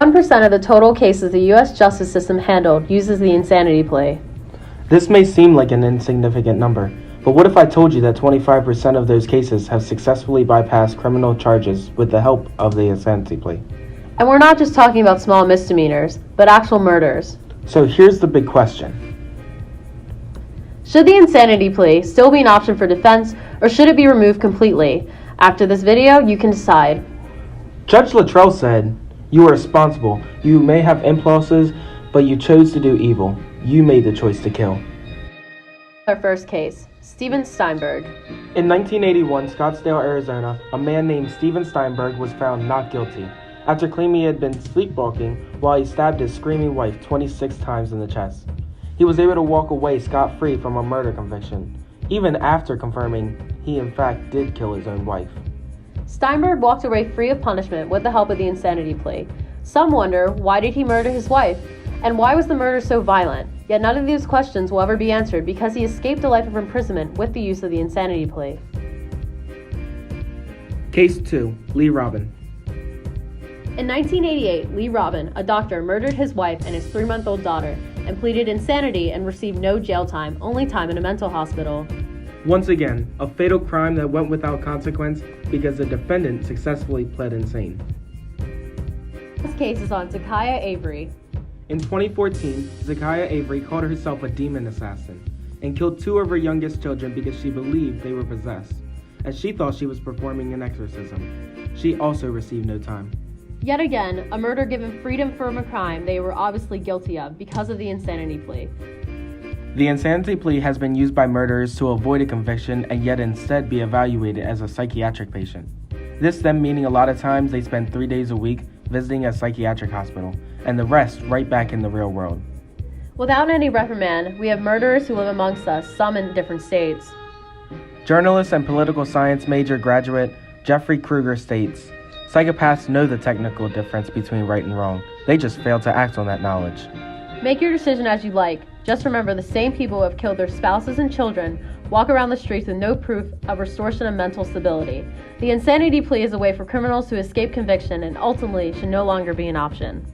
1% of the total cases the U.S. justice system handled uses the insanity plea. This may seem like an insignificant number, but what if I told you that 25% of those cases have successfully bypassed criminal charges with the help of the insanity plea? And we're not just talking about small misdemeanors, but actual murders. So here's the big question. Should the insanity plea still be an option for defense, or should it be removed completely? After this video, you can decide. Judge Luttrell said, "You are responsible. You may have impulses, but you chose to do evil. You made the choice to kill." Our first case, Steven Steinberg. In 1981, Scottsdale, Arizona, a man named Steven Steinberg was found not guilty after claiming he had been sleepwalking while he stabbed his screaming wife 26 times in the chest. He was able to walk away scot-free from a murder conviction, even after confirming he in fact did kill his own wife. Steinberg walked away free of punishment with the help of the insanity plea. Some wonder, why did he murder his wife? And why was the murder so violent? Yet none of these questions will ever be answered because he escaped a life of imprisonment with the use of the insanity plea. Case 2. Lee Robin. In 1988, Lee Robin, a doctor, murdered his wife and his 3-month-old daughter and pleaded insanity and received no jail time, only time in a mental hospital. Once again, a fatal crime that went without consequence because the defendant successfully pled insane. This case is on Zakiya Avery. In 2014, Zakiya Avery called herself a demon assassin and killed 2 of her youngest children because she believed they were possessed, as she thought she was performing an exorcism. She also received no time. Yet again, a murder given freedom from a crime they were obviously guilty of because of the insanity plea. The insanity plea has been used by murderers to avoid a conviction and yet instead be evaluated as a psychiatric patient. This then meaning a lot of times they spend 3 days a week visiting a psychiatric hospital, and the rest right back in the real world. Without any reprimand, we have murderers who live amongst us, some in different states. Journalist and political science major graduate Jeffrey Kruger states, "Psychopaths know the technical difference between right and wrong. They just fail to act on that knowledge." Make your decision as you like. Just remember, the same people who have killed their spouses and children walk around the streets with no proof of restoration of mental stability. The insanity plea is a way for criminals to escape conviction and ultimately should no longer be an option.